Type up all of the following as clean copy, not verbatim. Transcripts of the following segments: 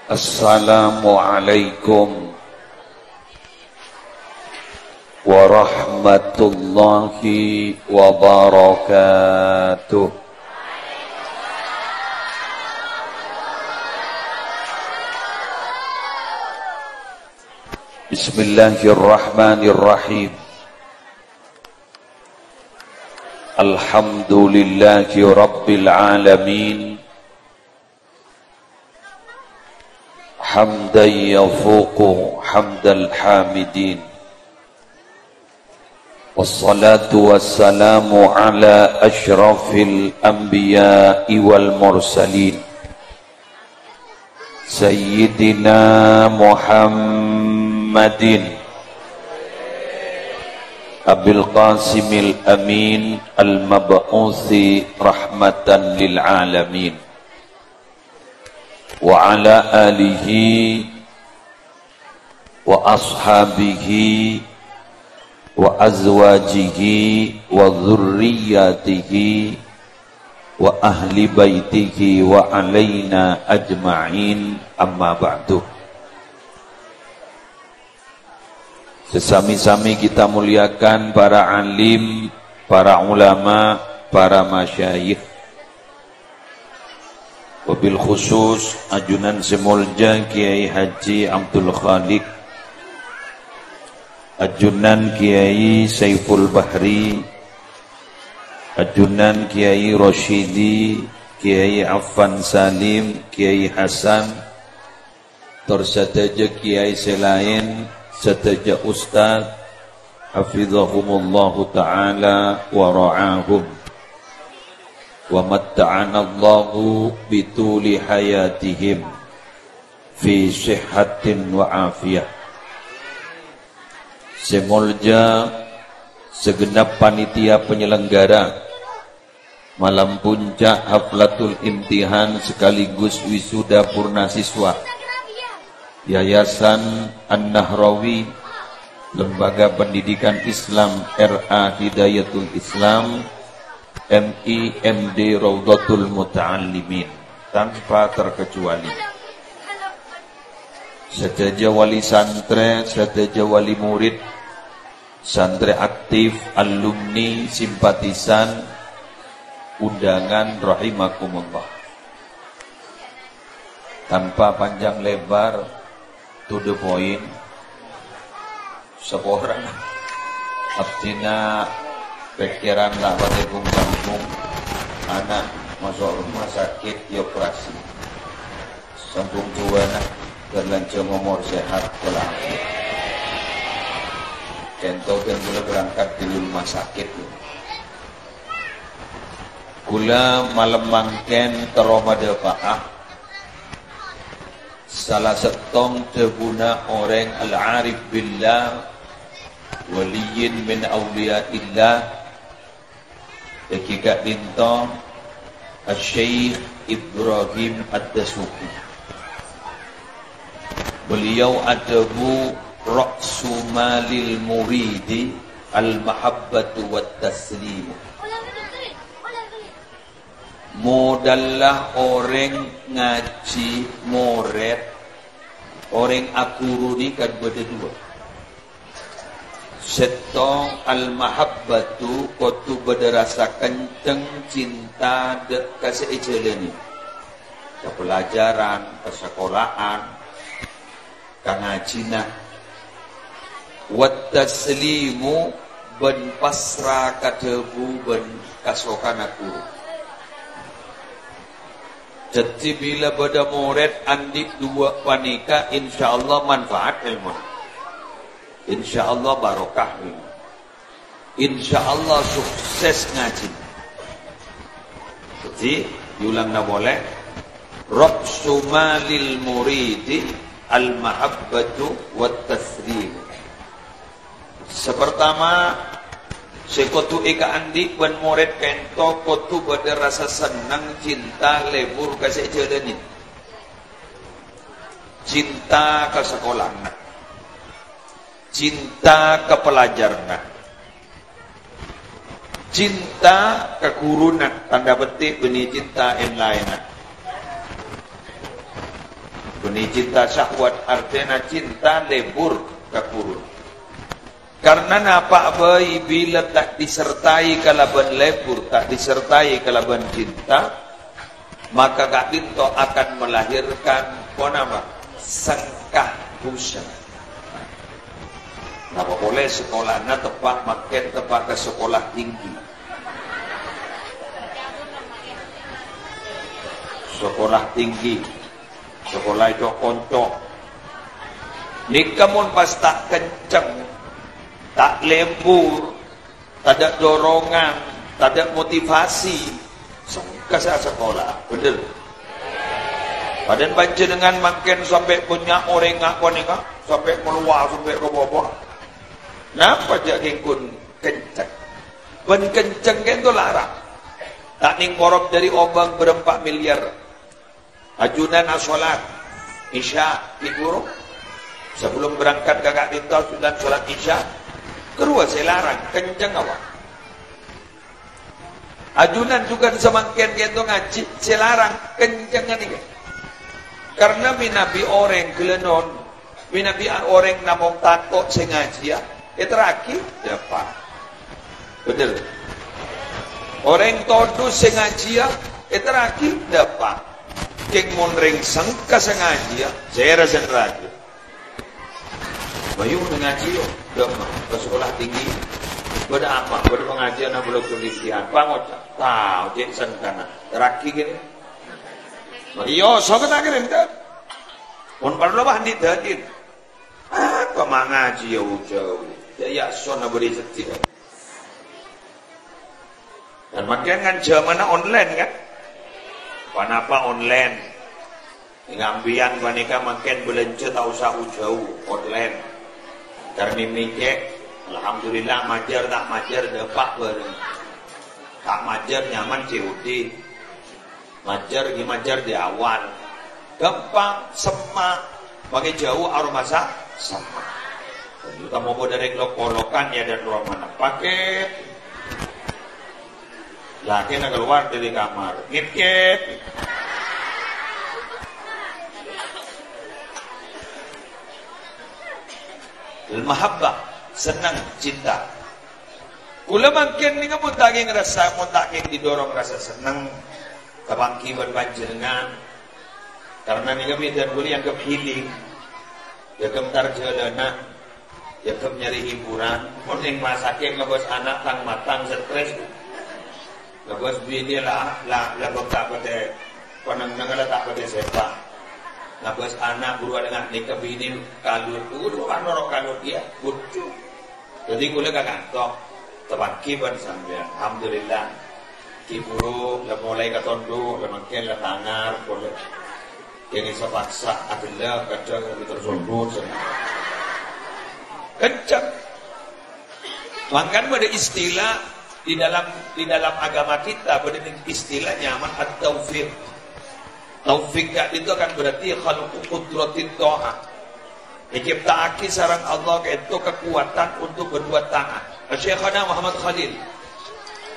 Assalamualaikum warahmatullahi wabarakatuh. Bismillahirrahmanirrahim. Alhamdulillahi rabbil alamin. Hamdan yafuqu hamdal hamidin. Wassalatu wassalamu ala ashrafil anbiya'i wal mursalin. Sayyidina Muhammadin Abil Qasimil Amin al-mab'uthi rahmatan lil alamin. Wa ala alihi wa ashabihi wa azwajihi wa dhurriyyatihi wa ahli baitihi wa alaina ajma'in, amma ba'du. Sesami-sami kita muliakan para alim, para ulama, para masyayikh. Wabil khusus ajunan semulja Kiai Haji Abdul Khaliq, ajunan Kiai Saiful Bahri, ajunan Kiai Roshidi, Kiai Affan Salim, Kiai Hasan, tersedaja Kiai selain, sedaja Ustaz, hafizahumullahu ta'ala wa ra'ahum. Wa matta'anallahu bituli hayatihim fi sihhatin wa afiyah. Semolja segenap panitia penyelenggara malam puncak haflatul imtihan sekaligus wisuda purnasiswa Yayasan An-Nahrawi, Lembaga Pendidikan Islam RA Hidayatul Islam MIMD Raudhatul Muta'allimin, tanpa terkecuali. Sedaja wali santri, sedaja wali murid, santri aktif, alumni, simpatisan, undangan rahimakumullah. Tanpa panjang lebar, to the point, seorang abdina pikiran lah pada kampung anak masuk rumah sakit ya operasi sambung tua nak berlanjut umur sehat walafiat contoh dan gula berangkat di rumah sakit gula malam mangken teromada paah salah setong teguna orang al-arif billah waliyin min awliyaillah Dekikat Bintang Al-Syeikh Ibrahim Ad-Dasuki. Beliau adabu Ra'su malil muridi al-mahabbatu wat-taslimu. Modallah orang ngaji moret, orang akuru ni kan berdua. Setong al-mahabbatu kotu berderasa kenceng cinta kasih ijeleni ke pelajaran, ke sekolahan, ke ngajina. Wat taslimu ben pasrah kadebu ben kasokan aku. Jadi bila beda murid andik dua panika, insyaallah manfaat ilmu. InsyaAllah barokah ini. InsyaAllah sukses ngaji. Jadi diulang na boleh. Raqsu malil muridi al-mahabbatu wat-taslim. Sepertama sekotu ika andi ban murid kento kotu bada rasa senang cinta lebur kasih jalani. Cinta ke sekolah. Cinta ke pelajarna, cinta ke guruna, tanda petik benih cinta yang lainnya. Beni cinta syahwat artinya cinta lebur kekurun. Karena napa bayi bila tak disertai kalaban lebur, tak disertai kalaban cinta, maka gak dinto akan melahirkan sengkah busa. Napa boleh sekolahnya tepat makin tepat ke sekolah tinggi. Sekolah tinggi, sekolah itu konco. Nikamun pas tak kenceng, tak lembur, tak ada dorongan, tak ada motivasi, sengkasa sekolah, bener. Badan baca dengan makin sampai punya orang ngak, sampai keluar, sampai ke bawah. Napa jadi kun kenceng? Ben kenceng kan itu larang. Tak ning korop dari obang ber-4 miliar. Ajunan asolat, isya, diguru. Sebelum berangkat kakak dinto sudah sholat isya. Kedua saya larang, kenceng awak. Ajunan juga semakin gitu ngaji, saya larang, kencengnya nih. Karena minabi orang gelenon, minabi orang namong takut saya ngaji ya, terakhir dapat. Betul. Orang todus saya ngaji ya, terakhir dapat. Keng monreng sangka saya ngaji ya, saya rasa terakhir. Bayu ngaji yo, demam, ke sekolah tinggi. Beda apa? Beda pengajian yang belum tulisan. Pangocak, tahu cek sangkana. Terakhir gini. Iyo, sobat akhirnya ente. Pun perlu bahan ditahin. Apa mengaji jauh-jauh. Ya, sona beri setia. Dan makin kan zamannya online kan. Kenapa online? Ngambian panika makin belanja tak usah jauh online. Karena mikir, alhamdulillah majar tak majar dapat bareng. Tak majar nyaman COD. Majar gimajar di awal. Gampang, semak. Pakai jauh aroma sama. Kita mau dari lokolokan ya dan ruang mana. Pakai. Laki nak keluar dari kamar. Ngit-ngit. Mahabbah, senang cinta. Kula makin ni kamu taging rasa, mun taging didorong rasa senang, kabangki berpanjenengan. Karena ni kami dan kuli yang healing, ya kemtar jalanan, ya kem nyari hiburan. Mun ing masake ngabos anak tang matang stres. Ngabos bini lah tak pada panang-nangala tak pada sepa. Ngabos anak guru dengan nikah bini kalur, guru kan norok kalur dia, butuh. Jadi kula ka kantor, tepat kiban sampean. Alhamdulillah. Kiburu la mulai ka tondo, la makin la tangar, boleh. Yang isa paksa adalah kadang tersebut. Kencang. Mangkan ada istilah di dalam agama kita, ada istilah nyaman at-taufiq. Taufik itu akan berarti khalqu qudratit ta'ah. Diciptakan sarang Allah itu kekuatan untuk berbuat taat. Syekhana Muhammad Khalil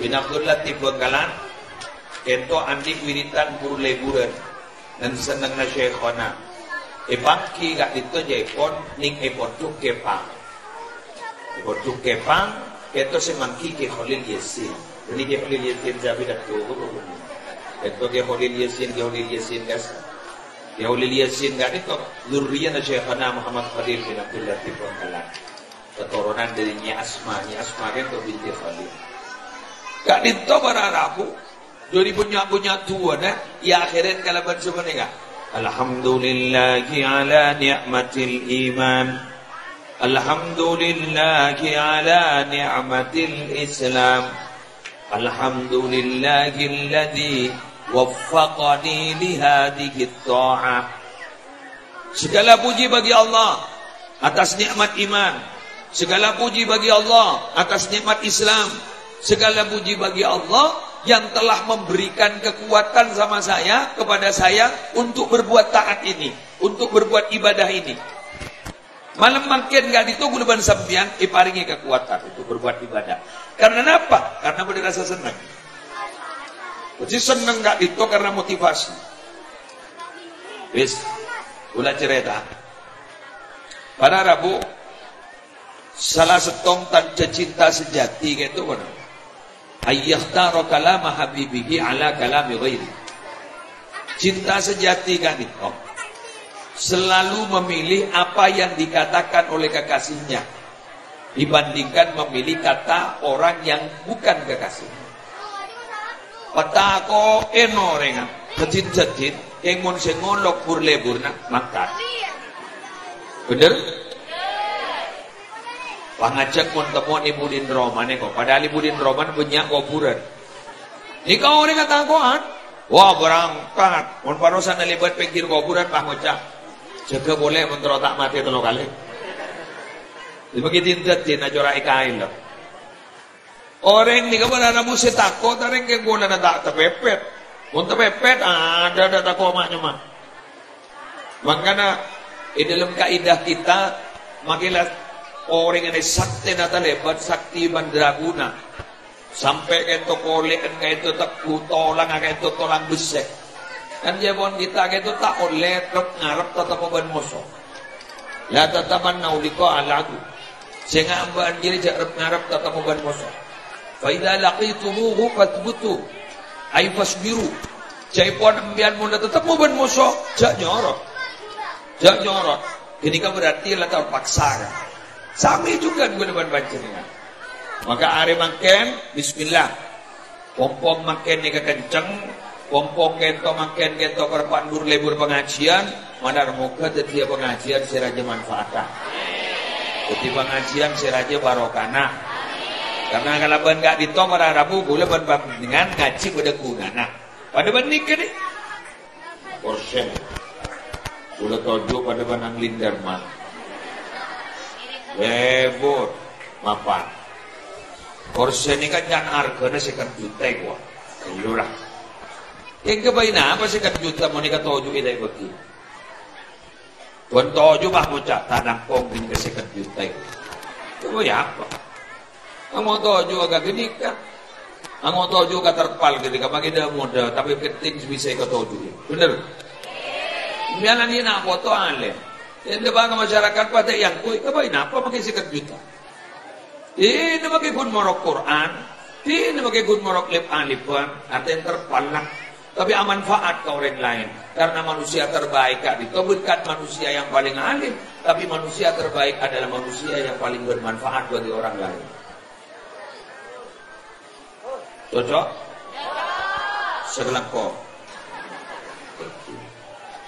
bin Abdul Latif Bengkalan itu andik wiritan guru leburan dan senang na Syekhana. Bangki gak itu jaipon ning epon kepang. Epon kepang itu semangki ke Khalil Yasin. Ini ke Khalil Yasin jabi dak tuh. Itu ke Khalil Yasin guys. Ya Khalil Yasin gak itu zuriyah Syekhana Muhammad Khalil bin Abdul Latif Bengkalan. Keturunan dari Nyi Asma kan itu binti Khalil. Gak itu bararaku. Jadi punya tua nah, ya akhirin kalaban sebenarnya. Alhamdulillahi ala ni'matil iman. Alhamdulillahi ala ni'matil Islam. Alhamdulillahilladzi waffaqani lihadihi ta'ah. Segala puji bagi Allah atas nikmat iman. Segala puji bagi Allah atas nikmat Islam. Segala puji bagi Allah yang telah memberikan kekuatan sama saya, kepada saya untuk berbuat taat ini, untuk berbuat ibadah ini. Malam makin gak ditunggu depan sampian, iparingi kekuatan untuk berbuat ibadah. Karena apa? Karena berasa senang. Jadi senang gak itu karena motivasi. Wis, Ulah cerita. Pada Rabu, salah setong tanda cinta sejati gitu kan. Ayyakhtara kalama habibihi ala kalami ghairi. Cinta sejati kan itu selalu memilih apa yang dikatakan oleh kekasihnya dibandingkan memilih kata orang yang bukan kekasihnya. Patako eno renga kecin-kecin engon sengolok burleburna makan. Bener? Pangajak pun temuan Ibu Din Roman kok. Padahal Ibu Din Roman punya kuburan. Ini kau orang kata koan, wah berangkat. Mun parosan nalibat pinggir kuburan pangocak. Jaga boleh menterotak mati telo kali. Begitu tindatin ajora ikain loh. Orang ni kapan ada musi takut, orang ke gula na tak terpepet. Mun terpepet ada takut maknya mah. Makanya di dalam kaidah kita makilah orang yang sakti nata lebat sakti mandraguna sampai ke itu kolek ke itu teku tolang ke itu tolang besek. Kan jabon kita ke itu tak oleh ngarep tetap ban moso. La tataman nauliko alagu. Sehingga ambaan diri jarep ngarep tetap ban moso. Faida laqitumuhu fatbutu ay fasbiru. Jaipon ambian muna tetap ban moso, jak nyorot. Jak nyorot. Ini kan berarti lah terpaksa. Sami juga dengan bancingnya. Maka hari makan bismillah. Pompong makan ni kekencang, pompong kento makan kento perpandur lebur pengajian, mana muka setiap pengajian seraja manfaatkan. Setiap pengajian seraja barokana. Karena kalau ban gak ditong pada Rabu gula ban dengan ngaji pada gunana. Pada ban nikah ni. Porsen. Gula tojo pada ban anglin derman. Lebur mapan. Porsen ni kan jangan harganya sekian juta gua. Kelurah. Yang kebaik apa sekian juta mau nikah tojo idai bagi. Tuan tojo bah mucak tanah kong ini sekian juta. Itu ya apa? Ang mau tojo agak gini kan? Ang mau tojo agak terpal ketika bagi dah muda, tapi penting bisa ikut tojo. Bener? Biarlah ni nak foto alem. Yang depan masyarakat pada yang kui, kebaik apa pakai sekian juta? Ini pakai gun morok Quran, ini pakai gun morok lip alipan, artinya terpalak. Tapi manfaat ke orang lain. Karena manusia terbaik itu bukan manusia yang paling alim, tapi manusia terbaik adalah manusia yang paling bermanfaat bagi orang lain. Cocok? Segelangkong.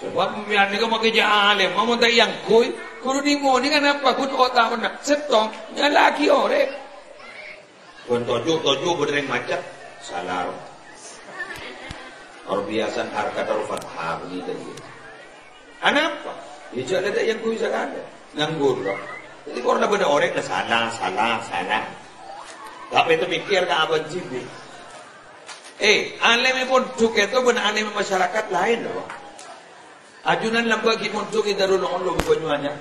Sebab biar ni kau makin alim, mau tak yang kui, kudu ni mo ni kan apa? Kudu otak mana? Setong, yang laki orang. Kun tojo berdeng macam salah. Orang biasa harga taruh fathah begitu. Anak apa? Dia ada yang kui sekali, nganggur. Jadi kalau ada benda orang dah salah. Tapi itu mikir ke abang cibi. Alim pun juga itu benar alim masyarakat lain loh. Ajunan lambagi pun juga darul Allah bukannya.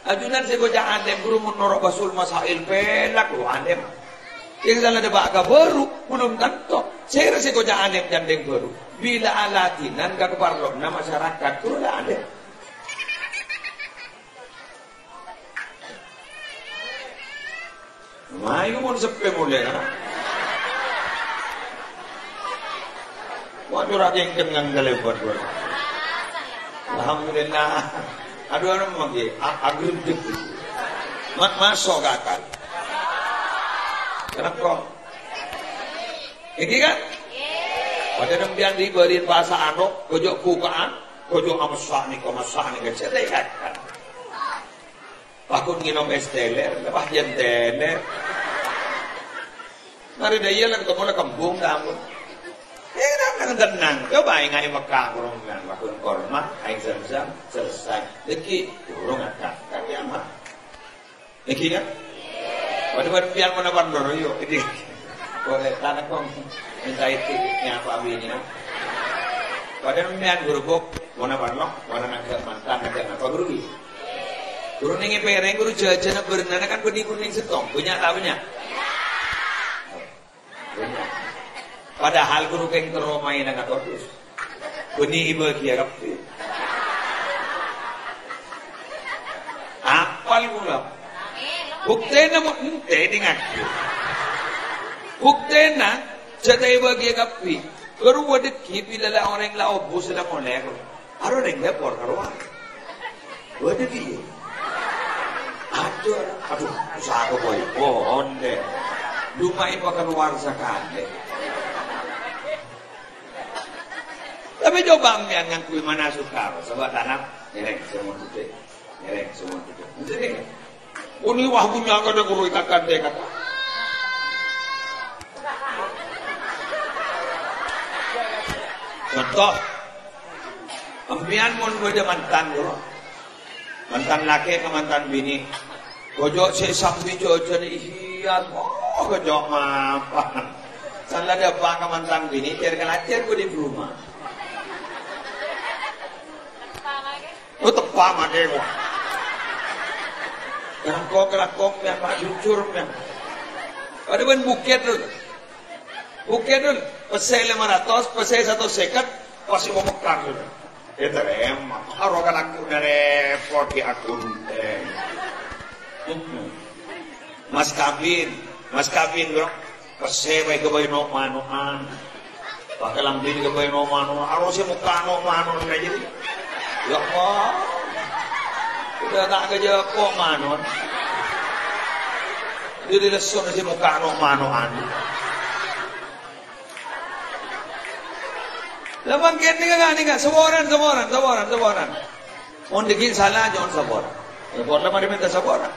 Ajunan sekoja alim guru menorok basul masail pelak loh alim. Yang salah ada baka baru belum tentu. Saya rasa sekoja alim jandeng baru. Bila alatinan ke keparlok na masyarakat guru dah alim. Mayu pun sepe mulai kan. Waduh rakyat yang kengang galebar gua. Alhamdulillah. Aduh orang magi agrim dik. Masuk akal. Kenapa? Iki kan? Pada nembian diberi bahasa Arab, kojok bukaan, kojok amasak ni kecil kan. Pakun nginom es teler, lepas jen teler. Nari daya lah ketemu lah kembung kamu. Kenapa tenang? Coba ingat Mekah kurang kan, pakun korma, air zam-zam selesai. Lagi kurang ada, kan ya mah. Lagi kan? Pada pian mana bandor yo, ini boleh tanah kong minta itu apa ini? Pada pian gurubuk mana bandor, mana nak mantan ada apa guru? Guru nengi pereng guru jajan berenang kan benih kuning setong, punya tak punya? Padahal guru keng teromai dengan kodus. Benih ibu kia kapi. apal kula. Buktena mo ente dengan. Buktena jatay bagi kapi. Karu wadik kipilala orang lao bus la mo lego. Aro ring depor karuan. Wadik ki. Aduh, usaha ko boy. Oh, onde. Dumay pa keluar sa kante. Tapi coba ambian yang kui mana suka, sebab tanam, nyereng semua itu, nyereng semua itu. Jadi, uni wah punya kada guru ikakan deh kata. Contoh, ambian mon beda mantan dulu, mantan laki ke mantan bini, kojok sesambi jojo ni ihian, oh kojok mapan. Salah ada bang ke mantan bini, cari kelacer gue di rumah. Lu tepang aja gua. Kelakok yang pak jujur yang. Ada ban buket dulu. Buket dulu. Pesai 500, pesai 150, pasti mau mekar dulu. Itu emang. Harus kan aku dari repot di akun. Mas Kabin bro. Pesai baik kebayi no manuan. Pakai lambin kebayi no manuan. Harusnya muka no manuan aja jadi. Ya Allah, udah tak kerja kok manon. Jadi lesun si muka no manoan. Lamang kini kan, sabaran. Mau dikit salah jangan sabaran. Sabaran lama diminta sabaran.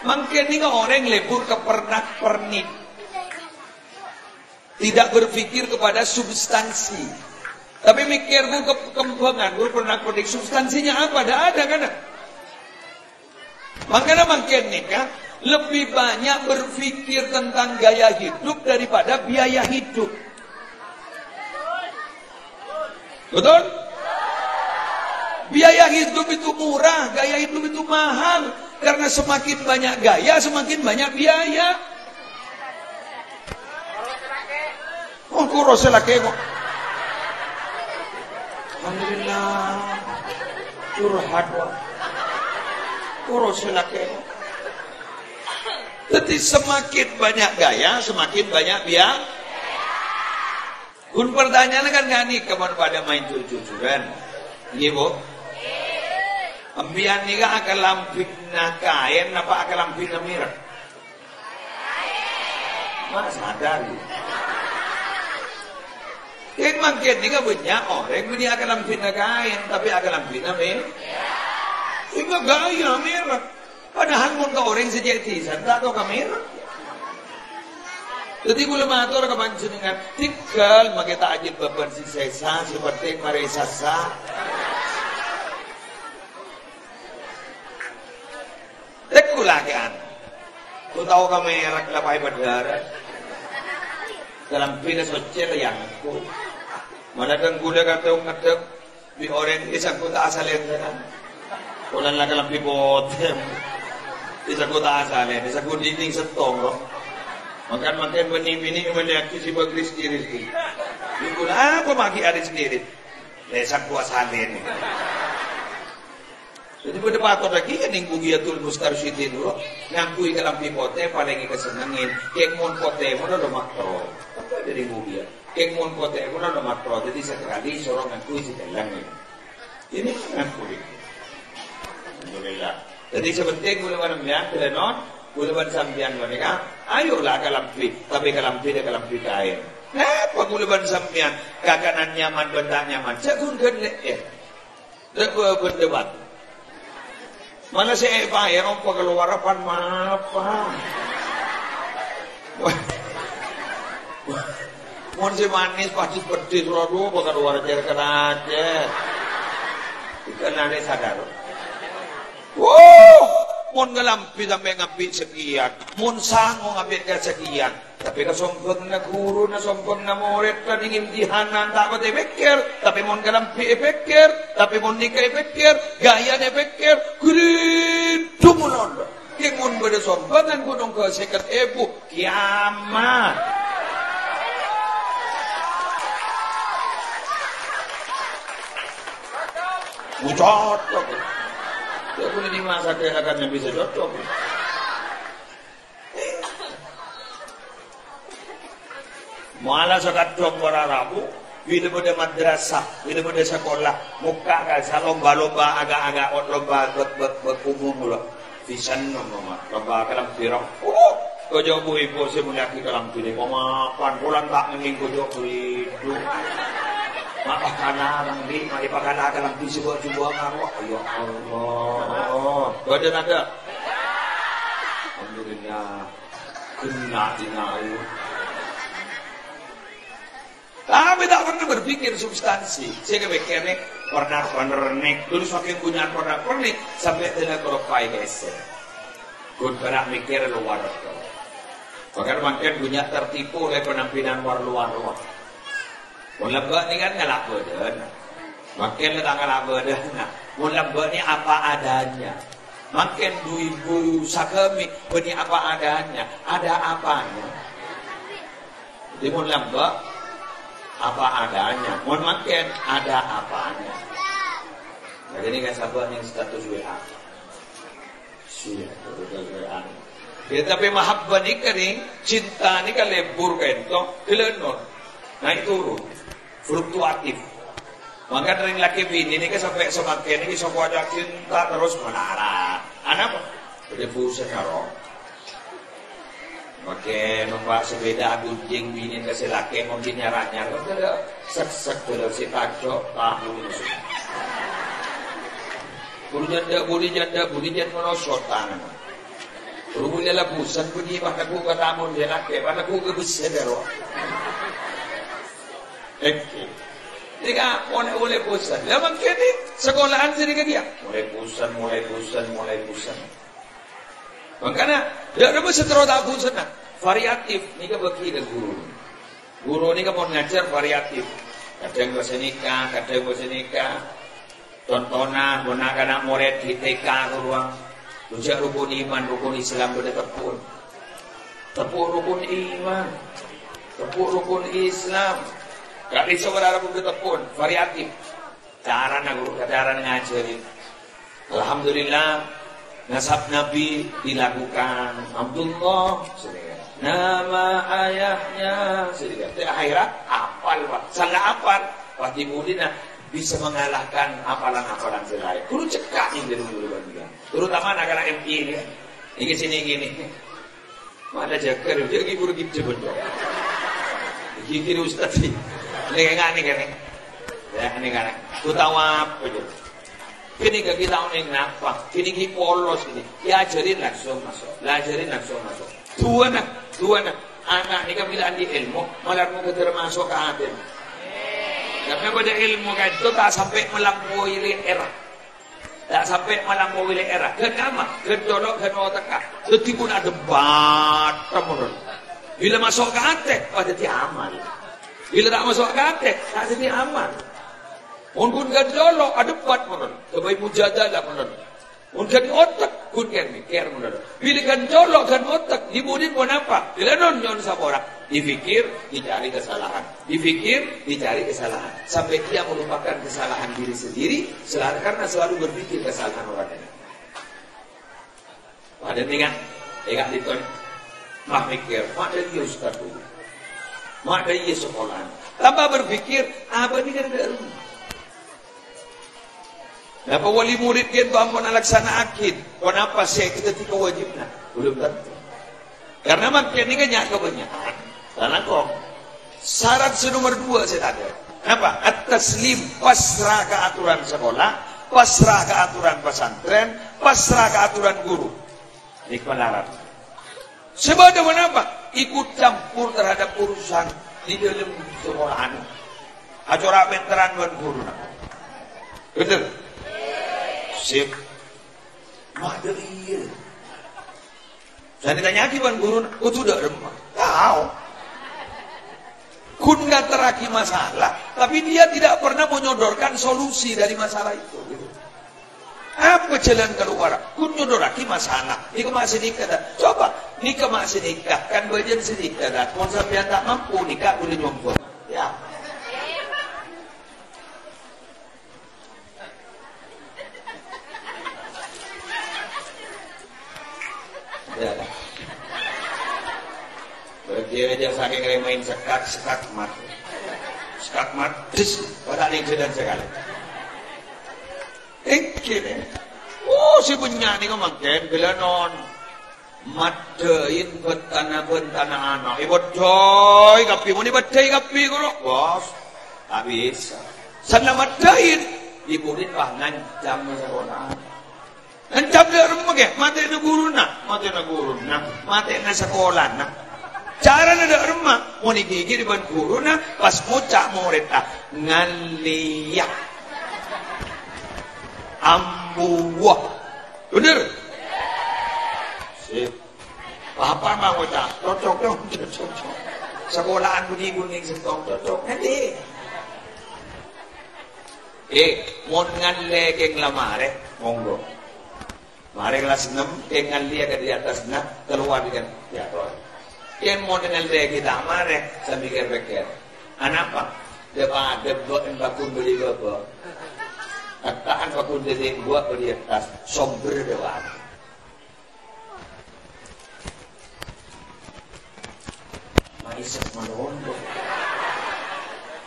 Mungkin ni orang lebur ke pernak-pernik. Tidak berpikir kepada substansi. Tapi mikir gue kekembangan, gue pernah kodik substansinya apa? Ada kan? Makanya makin nikah lebih banyak berpikir tentang gaya hidup daripada biaya hidup. Betul? Biaya hidup itu murah, gaya hidup itu mahal. Karena semakin banyak gaya, semakin banyak biaya. Oh, kurus laki kok. Alhamdulillah curhat kurus laki. Jadi semakin banyak gaya semakin banyak biaya. Kun pertanyaan kan ngani kapan pada main cucu-cucuran. Iya bu. Ambian ni akan lampin na kain apa akan lampin na mirip. Mas sadar. Yang makin ni kan banyak orang ini akan lampin na kain tapi akan lampin na mirip. Sehingga gaya mirip. Padahal mun ka orang sejatisan tak tahu kamera. Jadi kula matur ka panjenengan tinggal makita ajib baban si sesa seperti marisasa. Tek kula kan. Ku tahu kamera kelapay badara. Dalam pinas kecil yang ku. Manadang gula katong ngadeg di orang isang ku ta asalin sana. Kulan lang kalang pipotem. Isa ko taasalin, isa ko dinding sa tongro. Makan bini-bini menyaki si bagris diri. Yung ko na, pamagi aris diri. Lesak ko asalin. So, di ba dapato lagi, yaning bugiyatul mustar city dulu. Ngangkuy ka lang pipote, palingi ka sa nangin. Kek mon pote mo na lumakro. Jadi bugiyat. Kek mon pote mo na lumakro. Jadi sekali, sorong ngangkuy si talangin. Ini ngangkuy. Alhamdulillah. Jadi sebenting gulaban sambian, telenon, gulaban sambian mereka, ayolah kalampi, tapi kalampi dia kalampi kain. Apa gulaban sambian, kakanan nyaman, benda nyaman, jagun gede, dah berdebat. Mana saya bayar, om keluar apa apa? Mohon si manis pasti pedih, rodo, bukan luar aja. Ikan ada sadar. Wow, mun ngalampi sampai ngambil sekian, mun sango ngambil ke sekian. Tapi kesompon na guru, na sompon na murid, na ingimtihanan, takot ipikir. Tapi mun ngalampi ipikir, tapi mun nikah ipikir, gaya ipikir, kuridu mo nun. Yang mun beda sompongan gunung ke sekat ebu, kiamat. Mucot. Ya boleh dimasak akan yang bisa cocok. Malah sekadong para Rabu, bila pada madrasah, bila pada sekolah, muka kan lomba-lomba agak-agak lomba berkumum dulu. Visan lomba kalam pirang. Kau jauh ibu saya mulai kalam pilih. Maafkan pulang tak mending kau jauh itu. Maaf karena orang di, mari pakana kalam pilih buat coba ngaruh. Ya Allah. Kau ada nada? Alhamdulillah. Kena dinayu. Tapi tak pernah berpikir substansi. Saya kebekirnya pernak-pernik. Dulu saking punya pernak-pernik sampai tidak kelopai geser. Kun pernah mikir luar itu. Bahkan makin punya tertipu oleh penampilan luar. Mulai ni kan ngelak badan. Makin tak ngelak badan. Mulai ni apa adanya. Makin ibu sakami ni apa adanya. Ada apanya. Jadi mulai apa adanya, mohon makin ada apanya. Nah, ini kan sahabat yang status WA. Sudah, WA. Ya, tapi mahabbah ni kering, cinta ni kan lebur kan itu, kelenor. Naik turun, fluktuatif. Maka dari laki bini ni kan sampai semakin ni sok wajah cinta terus menara. Anak apa? Jadi pusat karo. Pakai numpak sepeda gunjing bini kasi laki mungkin nyaranya kalau sek kalau si takjok tahu buli janda menosot tangan buli labusan buli pada ku katamun dia laki pada ku kebesar dero jika mulai pusan lama kini sekolahan sendiri dia mulai pusan makanya dia ada seterus tak pusan variatif ni kan bagi ke guru ni kan mau ngajar variatif kadang bahasa nikah tontonan anak murid di TK ruang rujak rukun iman rukun Islam boleh tepuk rukun iman tepuk rukun Islam gak bisa berharap boleh tepuk variatif cara ngajarin alhamdulillah nasab Nabi dilakukan Abdullah nama ayahnya sedikit akhirat apal pak salah apal pasti budina bisa mengalahkan apalan-apalan selain kudu cekak ini dulu terutama anak-anak MI ini sini gini mana jaker dia guru gitu betul gini ustaz ini nggak nih kan ya ini kan tu tahu apa itu kini kita orang nafas kini kita polos ini diajarin langsung masuk dua nak anak ni kan bila andi ilmu malah mau termasuk ke aden karena pada ilmu kan itu tak sampai melampaui era kenapa kedolok kenapa jadi pun ada debat teman bila masuk ke aden pada diamal bila tak masuk ke aden tak jadi amal Mungkin kan jolok ada debat teman sebagai mujadalah teman mungkin otak kun kan mikir teman bila kan jolok kan otak dibudin pun apa bila nonton sabora dipikir dicari kesalahan sampai dia melupakan kesalahan diri sendiri karena selalu berpikir kesalahan orang lain pada tinggal diton mah mikir mak dari ustaz dulu mak dari sekolah tanpa berpikir apa ini kan ada Napa wali murid dia tu ampun laksana akid. Kenapa saya kita tidak wajibnya? Belum tentu. Karena makin ni kan nyak kebanyakan. Karena kok syarat nomor 2 saya ada. Kenapa? At-taslim pasrah ke aturan sekolah, pasrah ke aturan pesantren, pasrah ke aturan guru. Ini kelaran. Sebab kenapa? Ikut campur terhadap urusan di dalam sekolahan. Acara veteran dan guru. Betul. Sip. Madri. Saya ditanya ban guru, kau sudah remah. Tahu. Kun nggak teraki masalah, tapi dia tidak pernah menyodorkan solusi dari masalah itu. Apa jalan keluar? Kun nyodoraki masalah. Ni masih nikah. Coba, nikah masih nikah. Kan bagian sedikit. Konsep yang tak mampu nikah boleh nyumpul. Ya. Dia aja saking main sekat mat. Sekat mat, dis, pada nih dan sekali. Kini. Oh, si penyanyi kau makin bila non. Madain betana anak. Ibu coy, kapi mau dibadai kapi kau bos. Tak bisa. Sana madain. Ibu ni pangan jam sekolah. Ngancam dia rumah ke? Mati na guru na. Mati na sekolah na. Cara na dia rumah. Mau digigit ban guru na. Pas mucak murid na. Ngaliyak. Ambuwah. Bener? Sip. Apa mau cak? Cocok. Sekolahan bunyi-bunyi setong cocok. Nanti. Mau ngalek yang lamare. Monggo. Mari kelas 6, yang dia ke di atas nak keluar dengan jatuh. Yang mau dengan dia kita mari saya pikir-pikir. Anak apa? Dia buat yang bakun beli apa? Katakan bakun dia buat beli atas somber dewan. Maisak menolong.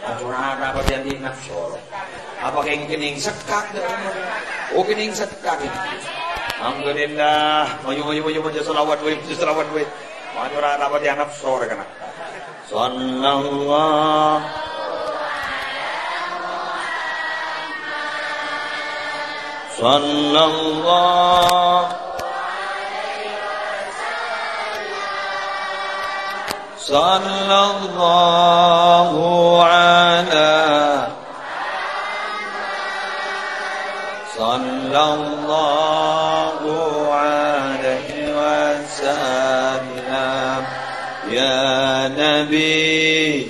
Aturan apa yang di nafsu? Apa yang kening sekak? Oh kening sekak ini. Alhamdulillah, maju salawat we. Maju rapat yang nafsu kana. Sallallahu alaihi wasallam ya nabi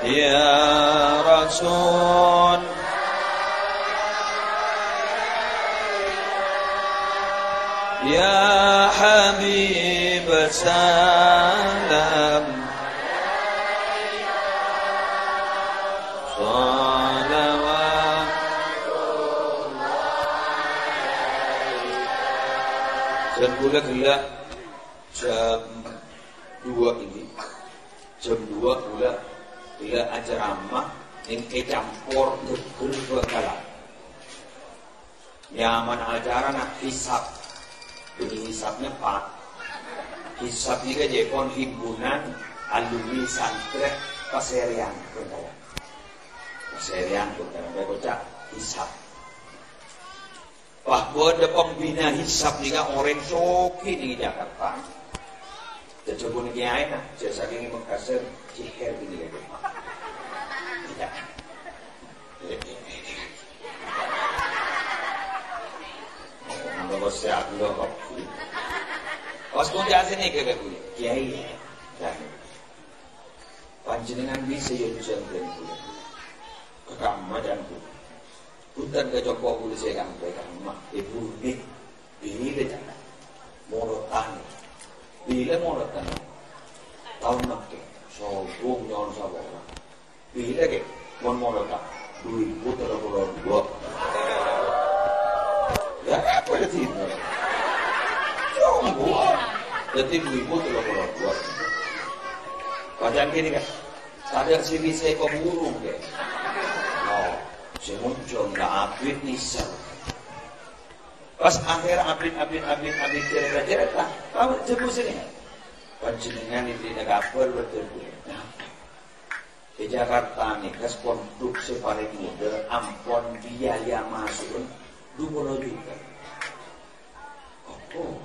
ya rasul ya habib salam dan gula jam 2 ini jam 2 gula acara ramah yang campur geger kala nyaman acara nak hisap jadi hisapnya pak hisap juga jepon himpunan alumni santri paserian kocak hisap. Wah, ada pembina hisap juga orang soki di Jakarta. Jajabun kiai nah, jasa ini Makassar ciher gini ya. Tidak. Nggak bos ya, nggak kok. Pas kau jasa nih kagak gue, kiai. Panjenengan bisa jadi jangan gue. Kekama dan gue. Hutan gajah kau boleh saya sampaikan mak ibu ni bila jangan morotan tahun nak sobong nyon sabong bila ke mon morotan 2032 ya apa itu jombo jadi 2032 padahal gini kan sadar si bisa kau burung ke semuncul nggak abid nisar. Pas akhir abid cerita, kamu cepu sini. Panjenengan ini negapel betul. Di Jakarta nih, kas produksi paling muda, ampon biaya masuk 20 juta. Oh.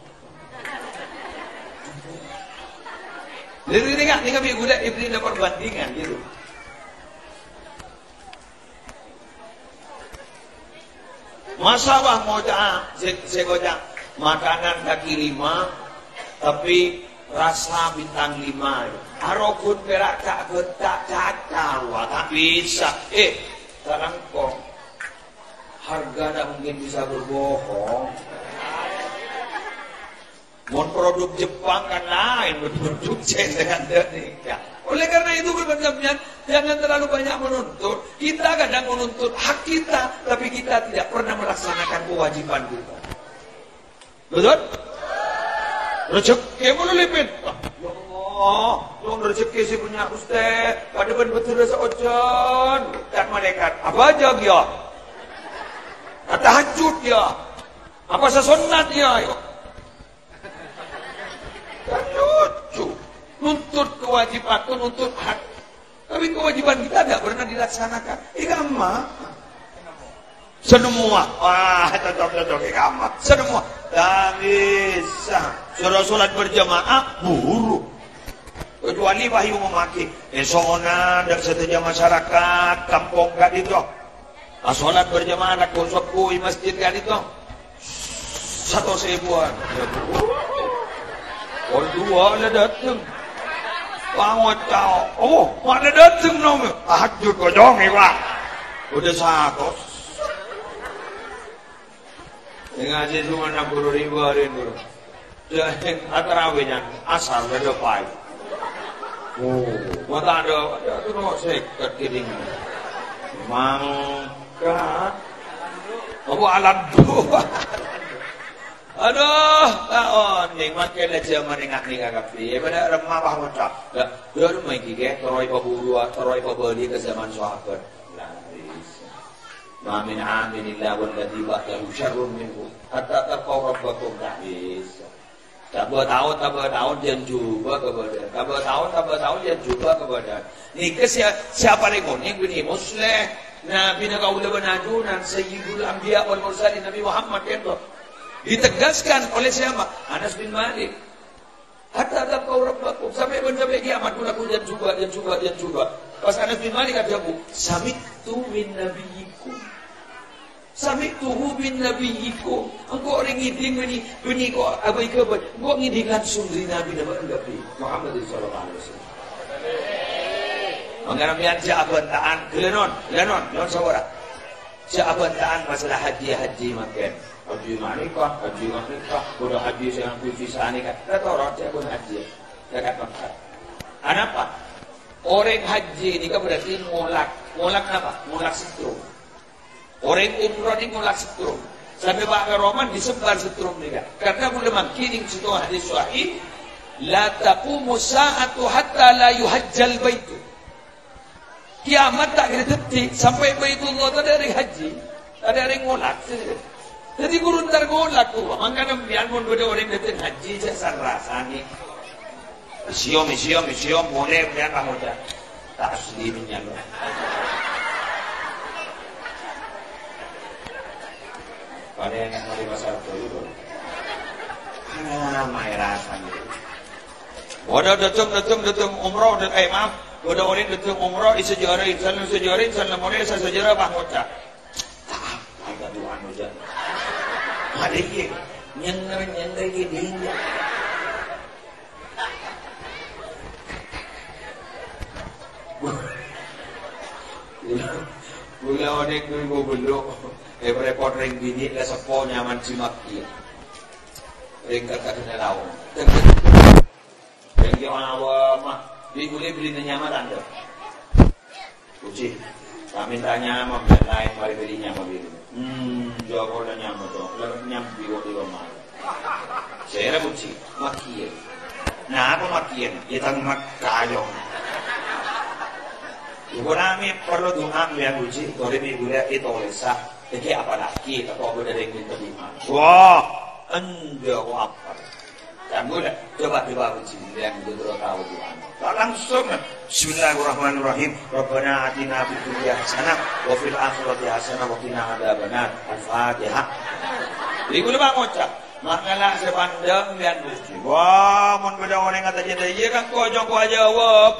Jadi ini nggak gula iblis dapat perbandingan gitu. Masalah mau saya makanan kaki 5 tapi rasa bintang 5 harokun perak tak cacal tak bisa sekarang kok harga tak mungkin bisa berbohong mau produk Jepang kan lain produk dengan Indonesia. Oleh karena itu berpendapat jangan terlalu banyak menuntut. Kita kadang menuntut hak kita, tapi kita tidak pernah melaksanakan kewajiban kita. Betul? Rezeki mulu lipin. Ya Allah, dong rezeki si punya Ustaz. Pada betul rasa ojan. Dan malaikat, apa aja dia? Tahajud dia. Apa sesunat dia? Kan lucu. Nuntut kewajiban, nuntut hak. Tapi kewajiban kita tidak pernah dilaksanakan. Ikama. Semua. Wah, cocok ikama. Semua. Tak bisa. Suruh sholat berjamaah, buruk. Kecuali wahyu memaki. Esona dan setuju masyarakat, kampung gak itu. Sholat berjamaah, nak konsepku di masjid gak itu. 1.000-an. Dua ada datang. Bangun kau. Oh, mana datang nom? Tahajud kau dong, Pak. Udah 100. Ngaji cuma 60.000 hari dulu. Jadi tarawihnya asal ada pai. Oh, mata ada tu nak sekat kiring. Mangkat. Apa alat tu? Aduh, nikmat kena zaman ingat kapi. Pada remah bah macam. Dia rumah gigi, teroi pabudua, teroi pabudi ke zaman sahabat. Ma min amin illa walladhi ba'dahu syarrun minhu hatta taqaw rabbakum ta'is. Tak bertahun dan juga kepada. Tak bertahun dan juga kepada. Ni siapa lagi ni gini muslim. Nabi nak ulah benajunan sayyidul anbiya wal mursalin Nabi Muhammad kan tu. Ditegaskan oleh siapa? Anas bin Malik. Hatta taqaw rabbakum sampai kiamat aku dan juga. Pas Anas bin Malik kata aku, sami'tu min nabiyyikum. Sami'tuhu min nabiyyikum. Engkau orang ngiding bini kau apa ikut apa? Engkau ngiding langsung dari Nabi Muhammad sallallahu alaihi wasallam. Mengenai jawabantaan gelenon saudara. Jawabantaan masalah haji makan. Haji manikah, sudah haji yang bisa nikah. Kata orang saya pun haji. Dekat Makkah. Apa? Orang haji ini kan berarti ngolak apa? Ngolak setrum. Orang umrah ini ngolak setrum. Sampai Pak Roman disebar setrum juga. Karena boleh makining situ hadis sahih, la taqumu sa'atu hatta la yuhajjal baitu. Kiamat tak kira detik sampai Baitullah tak ada haji, ada yang ngolak. Jadi guru ntar ngolak tu. Makanya biar pun beda orang datang haji saya rasani. Siom boleh biar kamu tak asli menyala. Pada yang hari pasar itu, mana rasanya? Wadah datang umrah dan maaf, wadah orang datang umrah sejarah boleh sejarah bahasa. Ada dua anuja. Ada ye, nyender ye dia. Gula orang tu belum. Repot ring bini ke sepo nyaman cimaki. Ring kata kena lawan. Ring dia awam mah. Dia boleh beli nyaman anda. Uci. Kami tanya mah lain mari beli nyaman biru. Jawab orang nyaman tu. Lalu nyaman biru di rumah. Saya uci. Makian. Nah apa makian? Kita makayong. Ibu kami perlu doa yang uci. Kalau ibu dia itu olesah. Jadi apalagi kalau ada yang minta doa. Wah, anda apa? Dan boleh coba uji yang dulu tahu doa. Langsung. Bismillahirrahmanirrahim. Rabbana atina fid dunya hasanah wa fil akhirati hasanah wa qina adzabannar. Al-Fatihah. Iku lupa ngucap. Makalah sepandang yang uji. Wah, mun beda orang kata jadi iya kan kojong aja wah.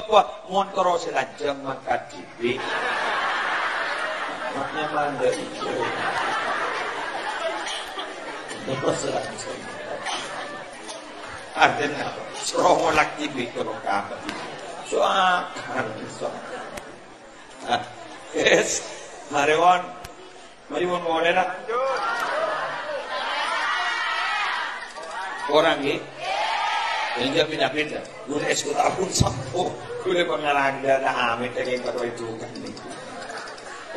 Mun terus lajeng makat cipi. Maknya mandiri. Artinya apa? Suruh laki bikin apa? Yes, Mariwan boleh nak? Orang ni, ini pindah-pindah. Guna esku tahun sampo, guna pengarang dan amit dengan kata itu kan ni.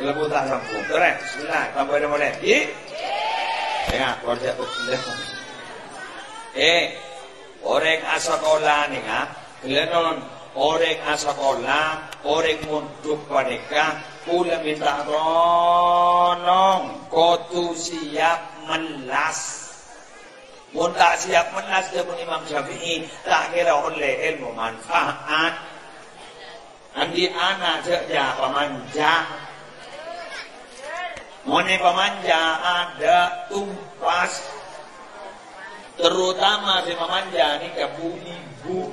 Lebutan sampo, keren. Bismillah, tambah ada boleh. Ya, kerja tu. Orang asakola nih Gelenon orang asakola, orang munduk panika, pula minta tolong, kotu siap melas. Mun tak siap melas dengan Imam Syafi'i, tak kira oleh ilmu manfaat. Andi anak saja pemanja. Mone pemanja ada tumpas. Terutama si pemanja ni ibu.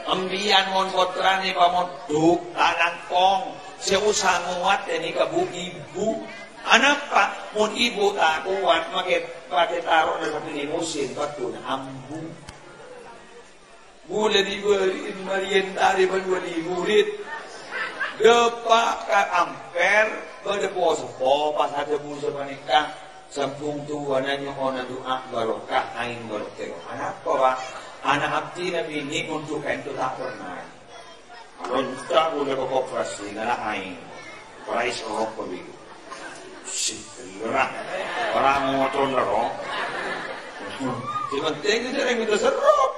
Ambian mon kotrane pamoduk talangkong. Si usah nguat ni ibu. Anak pak, mon ibu tak kuat, pakai taruh dalam limusin, patun ambu. Boleh diberi marian dari berwali murid. Depak kat amper, berdepo-sepo, pas ada musuh menikah. Sambung tuan nanya ona doa barokah, ain barokah. Anak apa pak? Anak abdi nabi ini untuk itu tak pernah. Lontar boleh koperasi, ngalah ain. Price of pemilu. Sikirah, orang motor lorong. Sementing itu orang itu serok.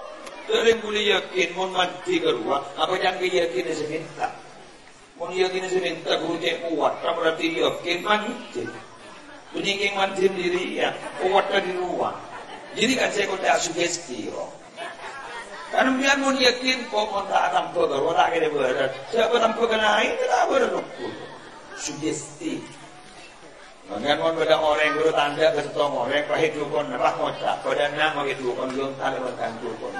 Orang boleh yakin, mau mati kedua. Apa jangan yakin seminta? Mau yakin seminta, guru dia kuat. Berarti yakin mati. Bunyiking mati diri ya, kuat di luar. Jadi kan saya kata sugesti. Karena biar mau yakin, kok mau tak tampil, kalau tak kena berat. Siapa tampil kena air, tak berluput. Sugesti. Mungkin mau beda orang guru tanda ke setong orang, pahit dukun, apa ngotak. Pada nak mau dukun, belum tanda makan dukun.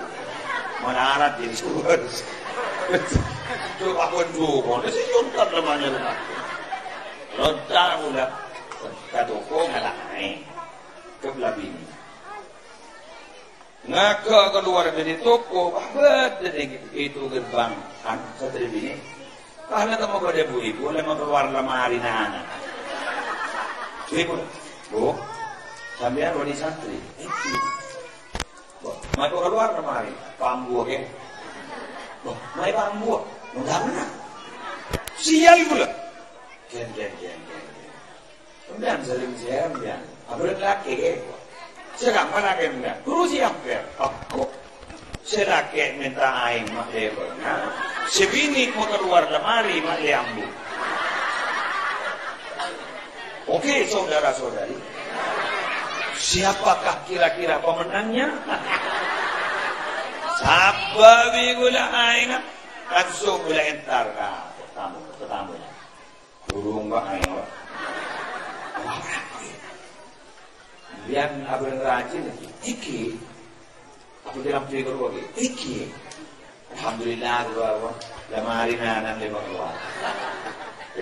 Mana arat jadi suar. Itu apa dukun? Itu juntat lemahnya rumah. Lontar udah. Katoko ngalai kebelah bini. Ngaka keluar dari toko, apa itu gerbang kan satria bini. Karena kamu pada ibu, lemah keluar lemari nana. Ibu, bu, sambian wali santri. Mau keluar lemari, pambu ke? Mai pambu, mudah mana? Sial pula. Gen. Kemudian saling kemudian abang laki ke, saya kapan laki kemudian, guru siapa? Aku, saya laki minta aing mak lebar, sebini mau keluar lemari mak leambu. Oke saudara-saudari, siapakah kira-kira pemenangnya? Sababi gula aing, langsung gula entar tetamunya, burung bang aing. Yang abang rajin iki, aku dalam tiga lagi iki. Alhamdulillah gua lemari nanan lima keluar.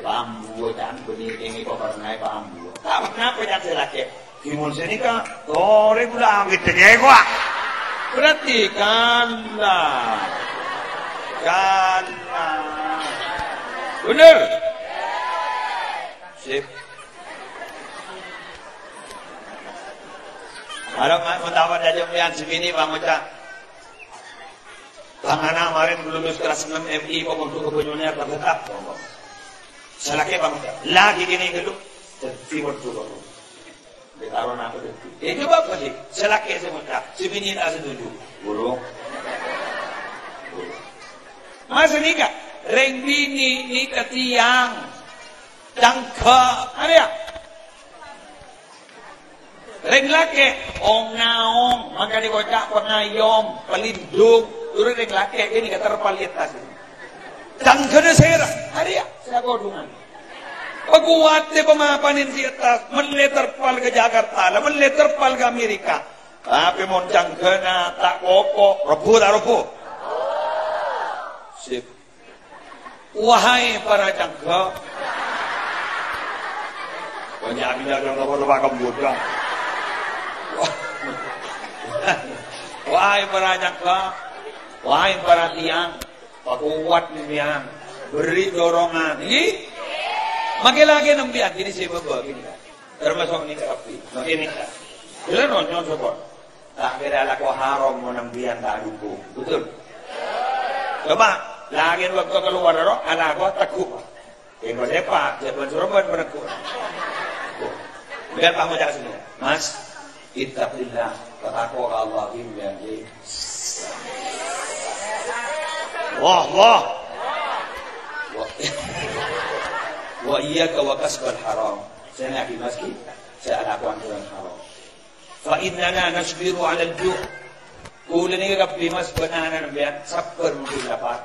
Bambu dan benih ini kok pernah bambu. Tak pernah penyakit lagi. Timun sini kan, tore gula gitu ya gua. Berarti kanlah, bener. Sip. Kalau mendapat aja pilihan segini Bang Ucap. Bang anak kemarin lulus kelas 6 MI kok untuk kepunyanya tetap. Selaki Bang Ucap. Lagi gini dulu. Tertimbun dulu. Ditaruh apa itu? Itu bapak sih. Selaki saya Ucap. Sebini tak setuju. Burung. Masa nikah? Reng bini nikah tiang. Dangka. Ada ya? Reng laki, ong naong, maka dikocak pengayom, pelindung, turun reng laki, ini kata terpalitas. Dan kena serah, hari ya, saya kodungan. Pagkuwate pamapanin si atas, menleterpal ke Jakarta, menleterpal ke Amerika. Tapi mon kena tak kopo, robo. Sip. Wahai para jangka, penjabinya jangan lupa kemudian. Wahai para jangka, wahai para tiang, pakuat niyan, beri dorongan. Ini, makin lagi nembian, gini sih bapak gini. Termasuk nikah api, makin nikah. Bila nonton sobat, tak kira laku haram mau nembian tak dukung, betul? Coba, lagi waktu keluar roh, anak gua takut. Yang berdepak, jaban suraban menekuk. Biar kamu cakap sini, Mas. Ittaqillah Ketakwa ke Allah yang Wah. Wa iyyaka wa kasbal haram. Saya ngaji masjid, saya lakukan yang haram. Fa innana nasbiru 'ala al-ju'. Kulan ni Rabbi mas banana biar sabar mungkin dapat.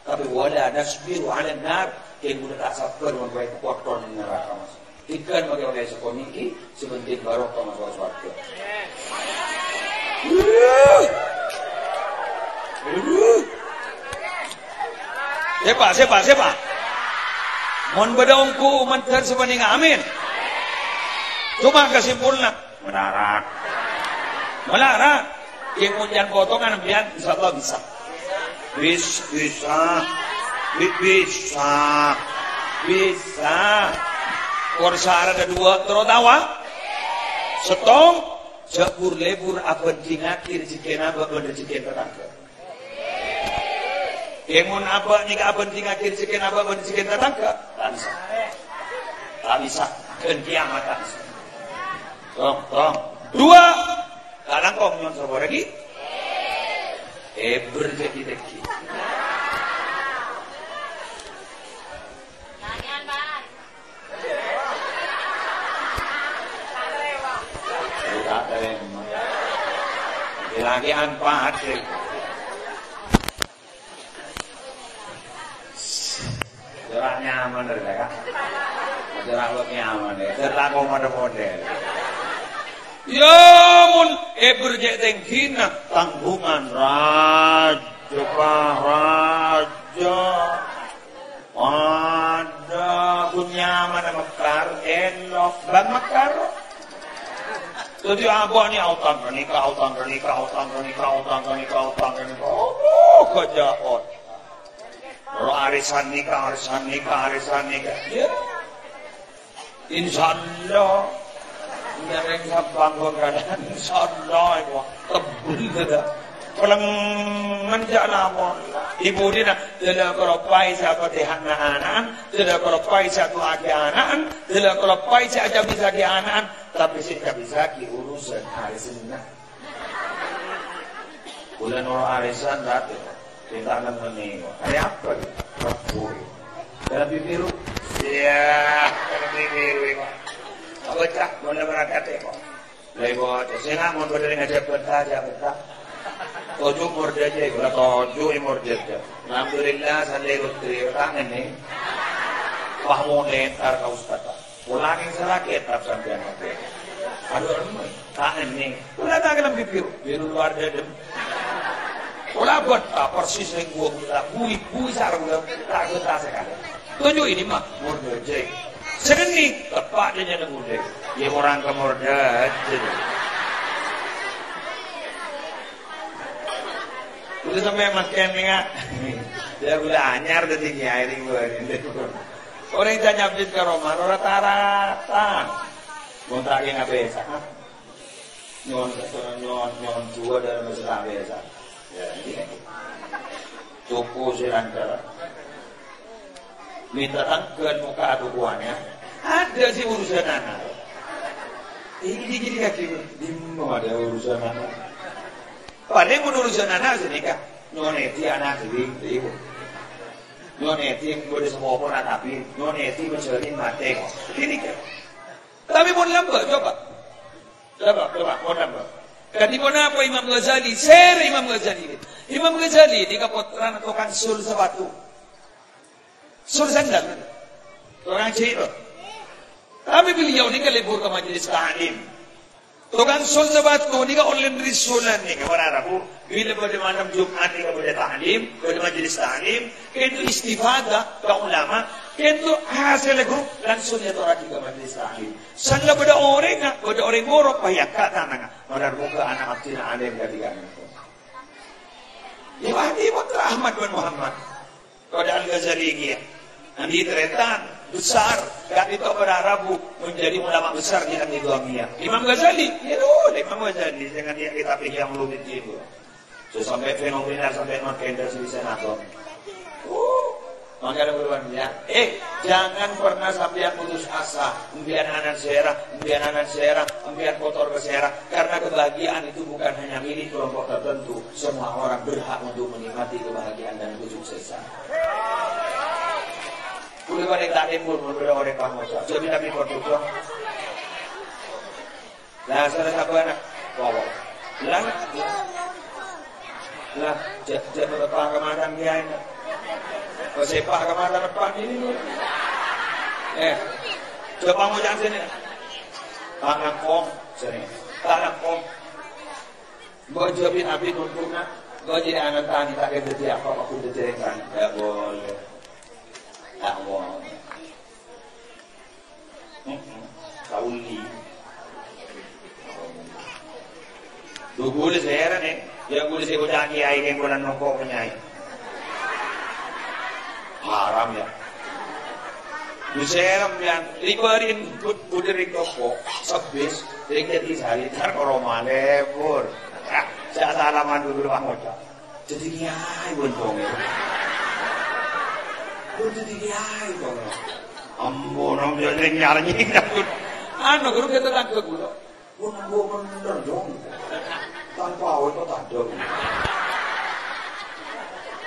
Tapi wala nasbiru 'ala an-nar, kaya mula tak sabar mungkin kuaton neraka mas. Ikan bagi oleh sekoniki sebentar barokah masuk surga. Siapa? Mohon berdaungku umat dan sepening amin. Cuma kesimpulan melarat. Yang punya potongan biar insyaallah bisa. Bisa. Korsara ada 2 terotawa. Setong jabur lebur aben dingakir jikena aben jiken tetangga. Emun apa nika aben dingakir jiken aben jiken tetangga? Tak bisa. Dan kiamat tak bisa. Tong. 2. Kadang kau nyon sapa lagi? Berjeki-jeki. Lagi anpat Jarak nyaman dari mereka. Jarak nyaman deh. Jarak model. Ya mun berjek tengkina tanggungan raja. Ada punya mana mekar elok bang mekar. Jadi abah ni autang nikah. Oh, kejahat. Arisan nikah. Ya. Insyaallah. Yang sabang keadaan insyaallah itu tebul dah. Kalau menjalama ibu dia tidak keropai siapa anak, tidak keropai satu anak, tidak keropai saja bisa di anak, tapi tidak bisa urusan arisan. Bulan orang arisan datang, kita akan menengok. Ada apa? Rapur. Dalam biru, dalam biru. Apa cak? Boleh berangkat kok. Lewat. Saya nggak mau berdiri ngajak bertaja. Tujuh murjaja, tujuh murjaja. Alhamdulillah salih rutri tangan ni. Pahmu lentar kau ustaz. Ulangin selakit tak sampai nanti. Aduh, tangan ni. Ulah tak dalam biru luar dadem. Ulah buat persis yang gua bilang. Bui sarung tak getah sekali. Tujuh ini mah murjaja. Segini tepat dia jadi muda. Dia orang kemurdat. Udah sampai makan ni ngak. Dia udah anyar dah tinggi air ini. Orang yang tanya abis ke Roma, orang rata-rata. Kontrak yang biasa. Nyon 2 dalam masalah biasa. Ya ini. Cukup sirangkara. Minta tangkan muka adukuannya. Ada sih urusan anak. Ini jadi kaki. Dimana ada urusan anak. Padahal pun urusan anak senikah. Nyoneti anak sendiri. Nyoneti boleh semua orang tapi. Nyoneti mencelin mati. Ini kan. Tapi pun lambat. Coba. Mau lambat. Kadi pun apa Imam Ghazali. Imam Ghazali. Di kapotran atau kansul sepatu. Sur sandal. Orang ciro. Tapi beliau ni kan lebur ke majlis ta'lim. Tukang sul sabatku ni kan online risulan ni kan orang Arabu. Bila pada malam Jumat ni kan pada ta'lim, pada majlis ta'lim, kento istifada ka ulama, kento hasil guru langsung ya orang ke majlis ta'lim. Sangga pada orang borok payak ka tanang. Orang buka anak abdina alim gadigan. Ibu Ahmad bin Muhammad. Pada Al-Ghazali dia. Nanti teretan besar. Gak itu berarabu menjadi ulama besar di negeri dunia. Imam Ghazali. Ya Imam Ghazali. Dengan dia kita pilih yang lumit itu. So, sampai fenomenal, sampai makin dari senator. Makanya berluan ya. Jangan pernah sampai putus asa. Empian anan serah, empian kotor ke serah. Karena kebahagiaan itu bukan hanya milik kelompok tertentu. Semua orang berhak untuk menikmati kebahagiaan dan kesuksesan. Kulit pada tak timbul berbeda orang kamu. Jadi nabi berdoa. Nah, salah satu anak bawa. Lah, jangan lepas kemarin dia ini. Sepak ke mata depan ini. Coba mau jangan sini. Tangan kong sini. Tangan kong. Gue jawabin abis untuknya. Gue jadi anak tani tak kaya berarti apa aku udah jadikan. Tak boleh. Tak boleh. Kauli. Tuh gue seheran yang gue sih udah kiai yang gue nongkok penyai. Haram ya. Buseram yang ribarin buderik toko sebis tinggal di hari tar koroma lebur. Saya salaman dulu anggota. Jadi kiai bontong itu. Jadi kiai dong. Ambon om jadi nyarnyi takut. Anu guru kita tak ke guru. Gue bener dong. Tanpa awal kok tak dong.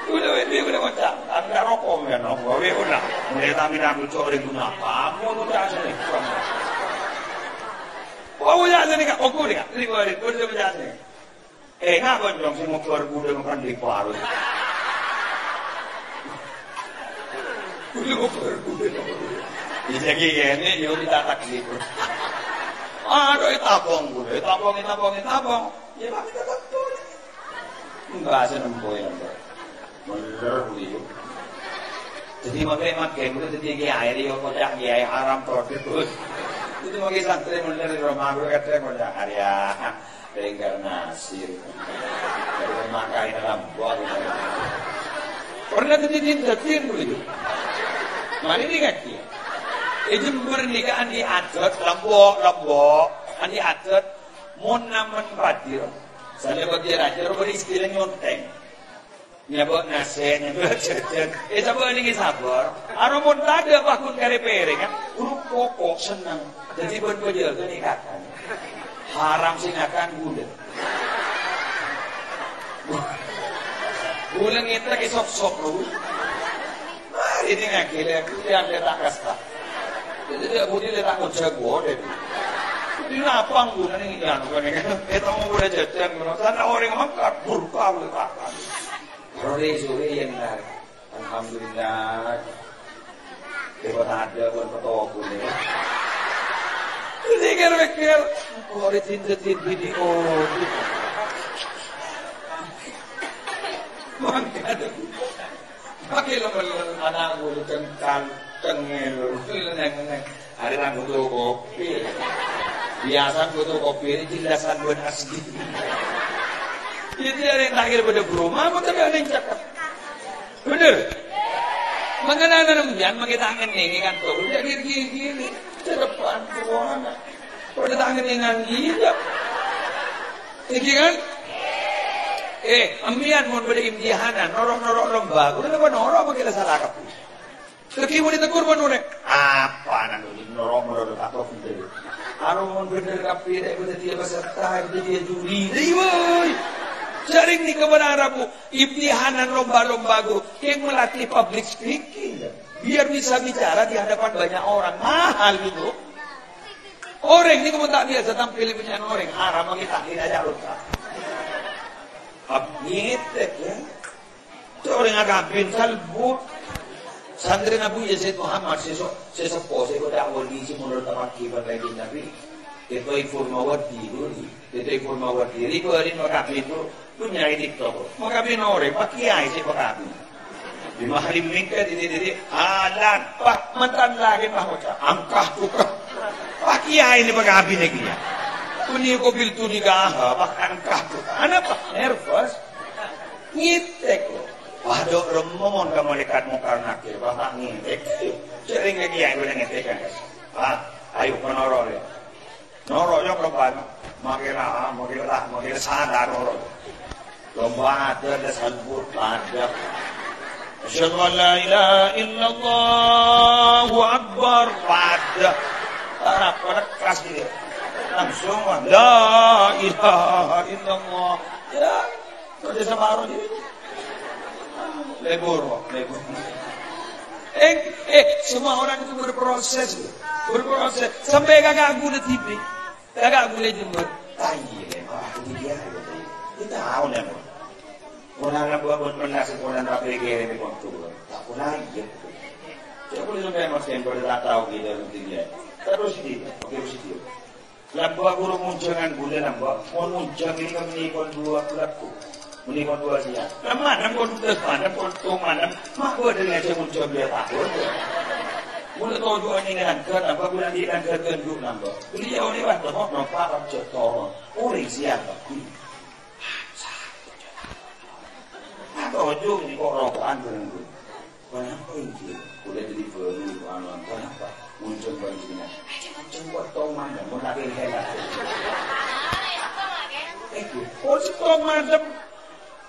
Udah macam, ada rokok ya, rokok. Udah, mulai kami nak curi guna apa? Mau udah sini. Oh udah sini kak, oku nih kak, udah sini. Ngapa dong sih mau keluar budak makan di paru? Udah mau keluar budak. Jadi ini dia ditatak gitu. Aduh tabong. Ya tapi tetap tuh. Enggak senempoy enggak. Bener itu. Jadi makanya game itu jadi kiai dia kocak kiai haram terus. Itu makanya santri bener di rumah gue kata kocak Arya reinkarnasi. Dari makai dalam buah. Pernah kejadian begitu. Mari ini kaki. Itu pernikahan di adat lembok, andi adat mun namen padir. Saya padir aja beri istilah nyonteng. Nyabot nasi, nyabot jajan. Coba ini sabar. Aramun tak ada bakun kare piring kan. Guru pokok senang. Jadi pun pejel tu nikahkan. Haram sinakan gula. Gula ngita ke sok lu. Ini ngakile dia tak kasta. Jadi dia budi dia tak jago deh. Ini apa gula ni kan? Kita mau gula jajan. Sana orang makan burka boleh makan. Sore yang menarik. Alhamdulillah. Dewa ada buat foto ni. Pikir. Kau tinta video. Mangkada. Pakai lembar anak guru cengel. Hari nak butuh kopi. Biasa butuh kopi ini jelasan buat asli. Jadi ada yang terakhir pada rumah, tapi ada yang cakap. Benar? Mengenai namanya, pakai tangan ini kan tuh. Jadi gini, ke depan semua. Pada tangan dengan gila. Ini kan? Ambian mau pada imtihanan, norok lembaga. Udah apa norok pakai salah kapu. Lagi mau ditegur pun udah. Apa nanti norok tak tahu bener. Arun bener kapi, dia dia peserta, dia juri, boy. Sering di kebenaran Arabu, imtihanan lomba-lombago yang melatih public speaking. Biar bisa bicara di hadapan banyak orang. Mahal itu. Orang ini kamu tak biasa tampil di penyanyi orang. Haram kita tidak jalur. Abnitek ya. Itu orang agapin salbu. Santri Nabi Yazid Muhammad sesepuh saya awal di sini menurut akibat lagi Nabi. Itu informawati dulu. Itu informawati. Itu hari makabi itu punya TikTok. Makabi nore, pakai sih makabi. Di mahrim mingke di alat pak mantan lagi mahmuda. Angkah tukar. Pakai ini makabi negeri. Punya kobil tu nikah, pak angkah tukar. Anak pak nervous. Ngitek. Waduh remon ke malaikat mungkar nakir. Bapak ngitek. Sering lagi yang gue ngitek kan. Ayo penorol ya. Norok yang perempuan, makin sadar norok. Lomba ada salbut ada. Asyhadu an la ilaha illallah wa akbar. Pada kelas dia. Langsung la ilaha illallah. Ya, terus sama orang ini. Lebur. Semua orang itu berproses. Sampai kakak aku udah TV. Kakak aku udah jemur. Aku dia. Kita tahu dah. Orang buat menasib orang rapi kiri di kontur. Tak pernah lagi. Saya boleh sampai masih tak tahu kita nanti dia. Terus dia. Lambak guru muncangan boleh lambak. Mau muncang ini kan menikon dua pelaku. Menikon dua siang. Manam kon tu manam. Mak gua dengan saya muncang dia tahun. Mula tahu dua ni kan apa bulan dia kan kerjun nambah. Beli jauh ni waktu mau nampak cetor. Orang siapa? Apa ujung ni kok rokokan berenggu? Kenapa ini? Boleh jadi baru alam. Kenapa? Muncul banjirnya. Muncul buat tong mana? Mau nak helat. Tong madam.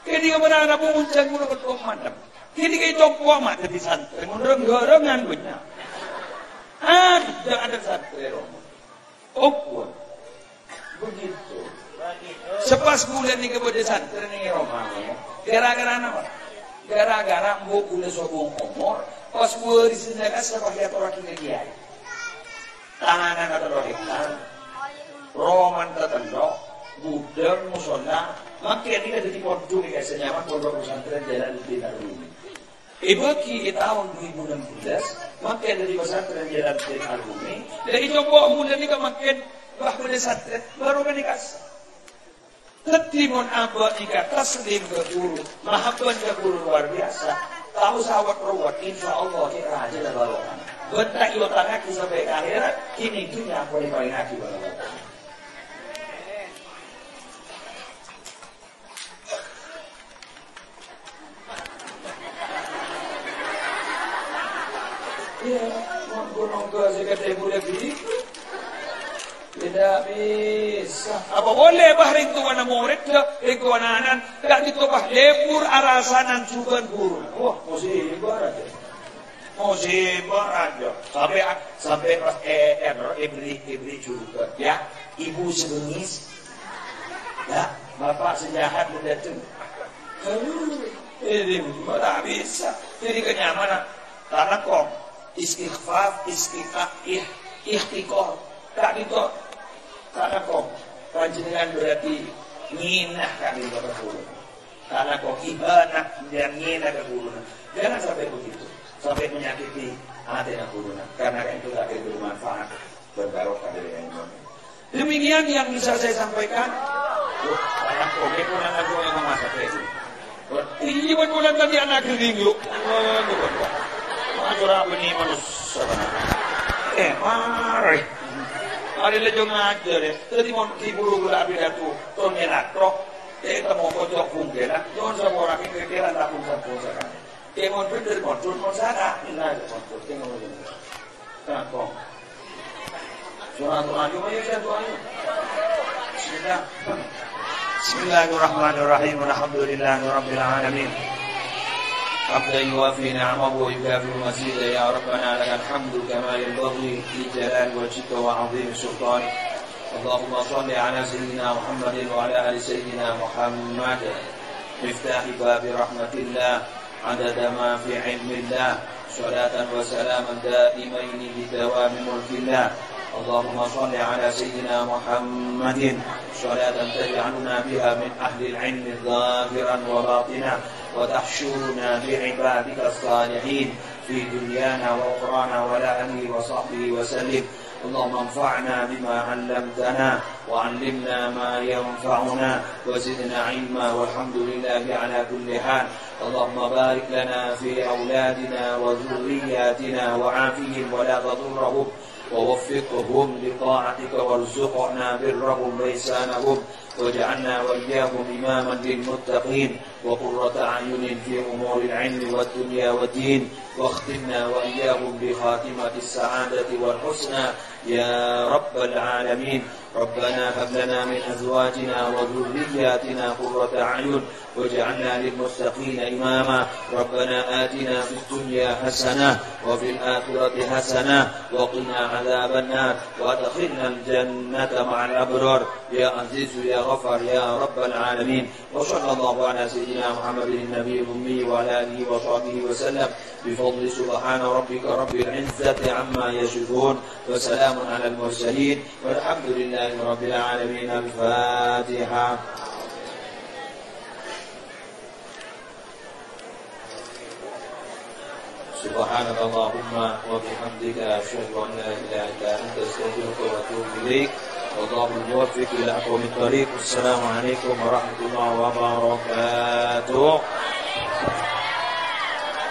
Kini kebenaran apa muncul mula ke tong madam? Kini kaya tong madam di santri. Menurut-rengan banyak. Ada santri Romo. Opun. Begitu. Sepas bulan ni kepada santri ni Romo. Gara-gara apa? Gara-gara mau boleh sobong umur. Pas boleh disenjaga sebagai orang kini dia. Tanganan atau rohikan. Roman tertendok. Budang musola. Makin ini ada di pondok ni guys. Senyaman pondok pesantren jalan di Daruni. Bagi tahun 2016. Makin ada di pesantren jalan di Daruni. Dari coba bulan ni makin bahawa pesantren baru kan dikasih. Ketimon abad jika taslim ke guru, mahabban ke guru luar biasa. Tahu sawat rawat, insya Allah kita aja dah balapan. Bentak ilotan aku sampai ke akhirat, kini dunia aku paling aku balapan. Ya, nongko saya kata boleh begitu. Tidak bisa. Apa boleh bah ringkuan murid ke ringkuanan? Tak gitu bah lebur arasanan sugan guru. Wah, musibah aja. Sampai pas ibri juga. Ya, ibu sebengis. Ya, bapak sejahat muda tu. Ini tak bisa. Jadi kenyamanan. Karena kok istighfar, ikhtikor. Tak gitu. Karena kok panjenengan berarti nginah kali ke guru. Karena kok ibadah dan nginah ke guru. Jangan sampai begitu. Sampai menyakiti hati guru. Karena itu tak ada bermanfaat. Berbarokah dari ilmu. Demikian yang bisa saya sampaikan. Karena kok bekunan aku yang memasak itu. Ini bulan tadi anak kering lu. Macam apa ni manusia? Mari. Ada lejong aja deh. Tadi mau diburu gula api datu. Tuh nyelatro. Kita mau kocok punggela. Jangan semua orang ini kira tak pun sekarang. Kita mau bener kontrol mau sana. Ini aja kontrol. Kita mau bener. Kenapa? Surah aja mau ya tuan. Bismillahirrahmanirrahim. Alhamdulillahirabbil alamin. حمدا يوافي نعمه ويكافئ مزيدا يا ربنا لك الحمد كما ينبغي لجلال وجهك وعظيم سلطانك. اللهم صل على سيدنا محمد وعلى ال سيدنا محمد مفتاح باب رحمه الله عدد ما في علم الله صلاة وسلاما دائمين بدوام ملك الله. اللهم صل على سيدنا محمد صلاة تجعلنا بها من أهل العلم ظاهرا وباطنا وتحشرنا بعبادك الصالحين في دنيانا وأخرانا وعلى آله وصحبه وسلم. اللهم انفعنا بما علمتنا وعلمنا ما ينفعنا وزدنا علما والحمد لله على كل حال. اللهم بارك لنا في أولادنا وذرياتنا وعافهم ولا تضرهم ووفقهم لطاعتك وارزقنا برهم وإحسانهم واجعلنا وإياهم إماما للمتقين وقرة أعين في أمور العلم والدنيا والدين، واختمنا وإياهم بخاتمة السعادة والحسنى يا رب العالمين. ربنا هب لنا من أزواجنا وذرياتنا قرة أعين واجعلنا للمتقين إماما. ربنا آتنا في الدنيا حسنة وفي الآخرة حسنة وقنا عذاب النار وأدخلنا الجنة مع الأبرار يا عزيز يا غفار يا رب العالمين. وصلى الله على سيدنا محمد النبي الأمي وعلى آله وصحبه وسلم بفضل سبحان ربك رب العزة عما يصفون وسلام على المرسلين والحمد لله رب العالمين. الفاتحة. سبحانك اللهم وبحمدك أشهد أن لا إله إلا أنت أستغفرك وأتوب إليك والله الموفق إلى أقوم الطريق. السلام عليكم ورحمة الله وبركاته.